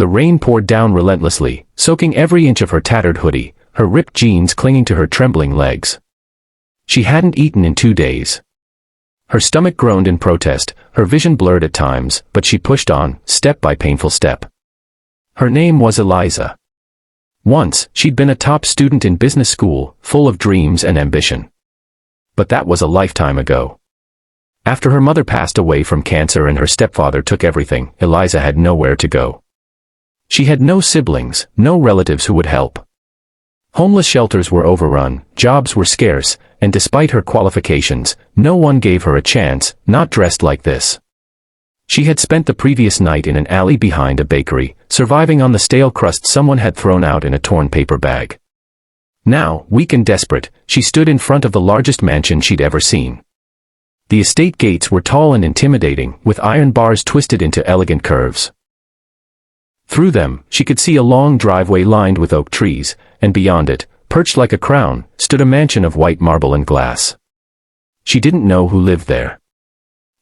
The rain poured down relentlessly, soaking every inch of her tattered hoodie, her ripped jeans clinging to her trembling legs. She hadn't eaten in 2 days. Her stomach groaned in protest, her vision blurred at times, but she pushed on, step by painful step. Her name was Eliza. Once, she'd been a top student in business school, full of dreams and ambition. But that was a lifetime ago. After her mother passed away from cancer and her stepfather took everything, Eliza had nowhere to go. She had no siblings, no relatives who would help. Homeless shelters were overrun, jobs were scarce, and despite her qualifications, no one gave her a chance, not dressed like this. She had spent the previous night in an alley behind a bakery, surviving on the stale crust someone had thrown out in a torn paper bag. Now, weak and desperate, she stood in front of the largest mansion she'd ever seen. The estate gates were tall and intimidating, with iron bars twisted into elegant curves. Through them, she could see a long driveway lined with oak trees, and beyond it, perched like a crown, stood a mansion of white marble and glass. She didn't know who lived there.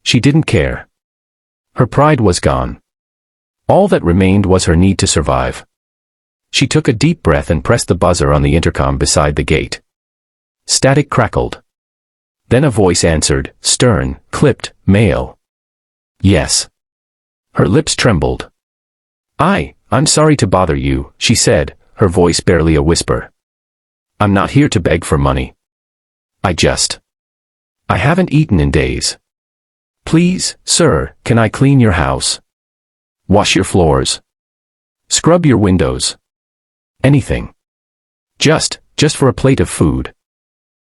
She didn't care. Her pride was gone. All that remained was her need to survive. She took a deep breath and pressed the buzzer on the intercom beside the gate. Static crackled. Then a voice answered, stern, clipped, male. Yes. Her lips trembled. I'm sorry to bother you, she said, her voice barely a whisper. I'm not here to beg for money. I haven't eaten in days. Please, sir, can I clean your house? Wash your floors? Scrub your windows? Anything. Just for a plate of food.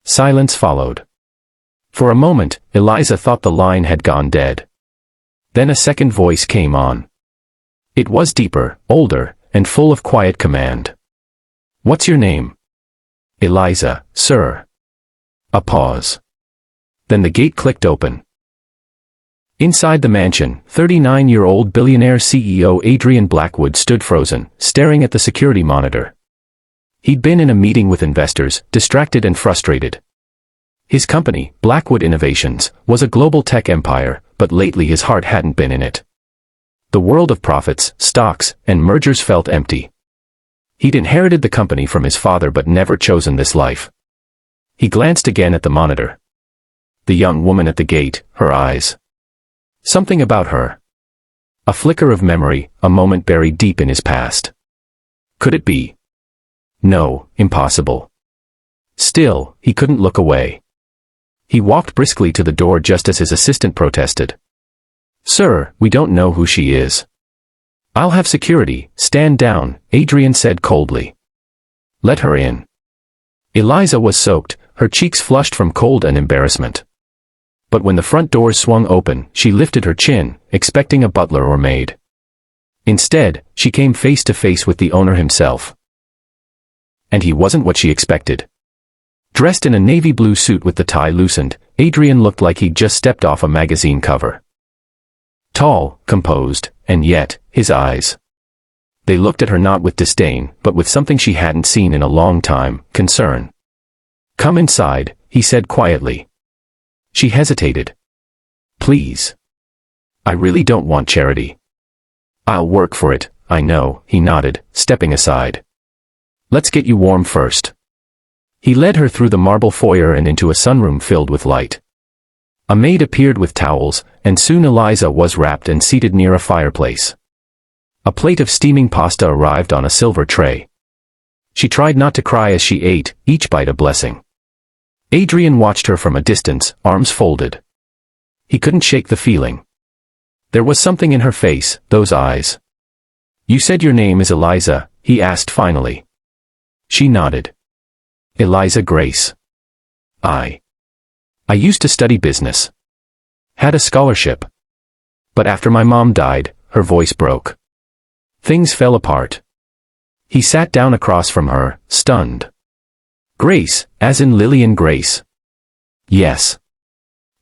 Silence followed. For a moment, Eliza thought the line had gone dead. Then a second voice came on. It was deeper, older, and full of quiet command. What's your name? Eliza, sir. A pause. Then the gate clicked open. Inside the mansion, 39-year-old billionaire CEO Adrian Blackwood stood frozen, staring at the security monitor. He'd been in a meeting with investors, distracted and frustrated. His company, Blackwood Innovations, was a global tech empire, but lately his heart hadn't been in it. The world of profits, stocks, and mergers felt empty. He'd inherited the company from his father but never chosen this life. He glanced again at the monitor. The young woman at the gate, her eyes. Something about her. A flicker of memory, a moment buried deep in his past. Could it be? No, impossible. Still, he couldn't look away. He walked briskly to the door just as his assistant protested. Sir, we don't know who she is. I'll have security, stand down, Adrian said coldly. Let her in. Eliza was soaked, her cheeks flushed from cold and embarrassment. But when the front doors swung open, she lifted her chin, expecting a butler or maid. Instead, she came face to face with the owner himself. And he wasn't what she expected. Dressed in a navy blue suit with the tie loosened, Adrian looked like he'd just stepped off a magazine cover. Tall, composed, and yet, his eyes. They looked at her not with disdain, but with something she hadn't seen in a long time, concern. Come inside, he said quietly. She hesitated. Please. I really don't want charity. I'll work for it, I know, he nodded, stepping aside. Let's get you warm first. He led her through the marble foyer and into a sunroom filled with light. A maid appeared with towels, and soon Eliza was wrapped and seated near a fireplace. A plate of steaming pasta arrived on a silver tray. She tried not to cry as she ate, each bite a blessing. Adrian watched her from a distance, arms folded. He couldn't shake the feeling. There was something in her face, those eyes. You said your name is Eliza, he asked finally. She nodded. Eliza Grace. I used to study business. Had a scholarship. But after my mom died, her voice broke. Things fell apart. He sat down across from her, stunned. Grace, as in Lillian Grace. Yes.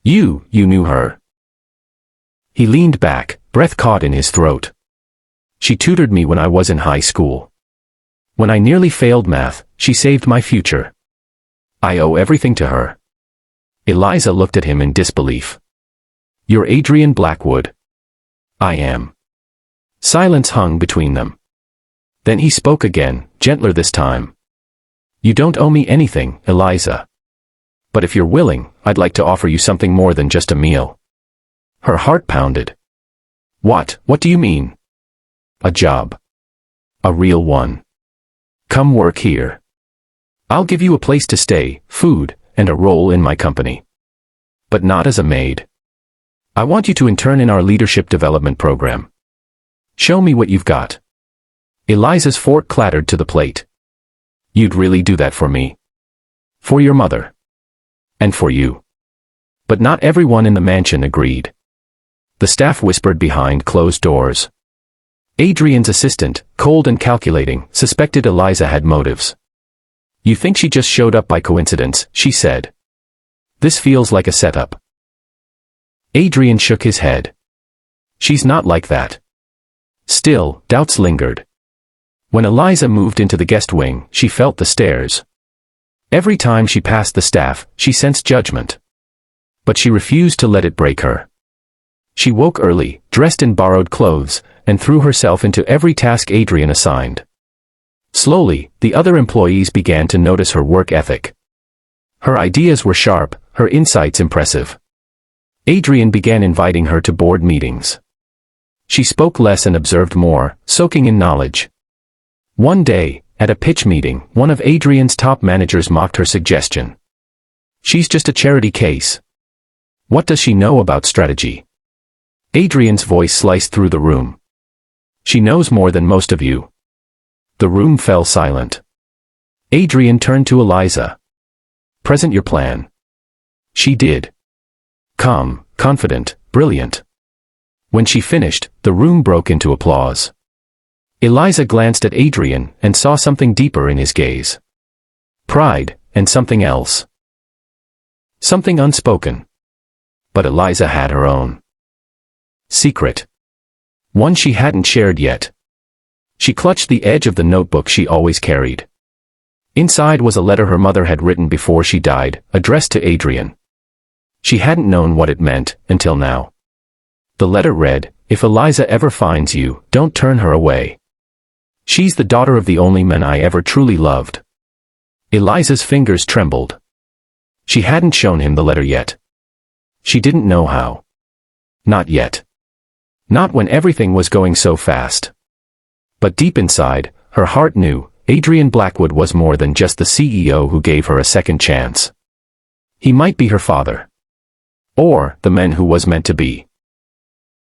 You knew her. He leaned back, breath caught in his throat. She tutored me when I was in high school. When I nearly failed math, she saved my future. I owe everything to her. Eliza looked at him in disbelief. You're Adrian Blackwood. I am. Silence hung between them. Then he spoke again, gentler this time. You don't owe me anything, Eliza. But if you're willing, I'd like to offer you something more than just a meal. Her heart pounded. What do you mean? A job. A real one. Come work here. I'll give you a place to stay, food, and a role in my company. But not as a maid. I want you to intern in our leadership development program. Show me what you've got. Eliza's fork clattered to the plate. You'd really do that for me? For your mother. And for you. But not everyone in the mansion agreed. The staff whispered behind closed doors. Adrian's assistant, cold and calculating, suspected Eliza had motives. You think she just showed up by coincidence, she said. This feels like a setup. Adrian shook his head. She's not like that. Still, doubts lingered. When Eliza moved into the guest wing, she felt the stares. Every time she passed the staff, she sensed judgment. But she refused to let it break her. She woke early, dressed in borrowed clothes, and threw herself into every task Adrian assigned. Slowly, the other employees began to notice her work ethic. Her ideas were sharp, her insights impressive. Adrian began inviting her to board meetings. She spoke less and observed more, soaking in knowledge. One day, at a pitch meeting, one of Adrian's top managers mocked her suggestion. She's just a charity case. What does she know about strategy? Adrian's voice sliced through the room. She knows more than most of you. The room fell silent. Adrian turned to Eliza. Present your plan. She did. Calm, confident, brilliant. When she finished, the room broke into applause. Eliza glanced at Adrian and saw something deeper in his gaze. Pride, and something else. Something unspoken. But Eliza had her own secret. One she hadn't shared yet. She clutched the edge of the notebook she always carried. Inside was a letter her mother had written before she died, addressed to Adrian. She hadn't known what it meant, until now. The letter read, If Eliza ever finds you, don't turn her away. She's the daughter of the only man I ever truly loved. Eliza's fingers trembled. She hadn't shown him the letter yet. She didn't know how. Not yet. Not when everything was going so fast. But deep inside, her heart knew, Adrian Blackwood was more than just the CEO who gave her a second chance. He might be her father. Or the man who was meant to be.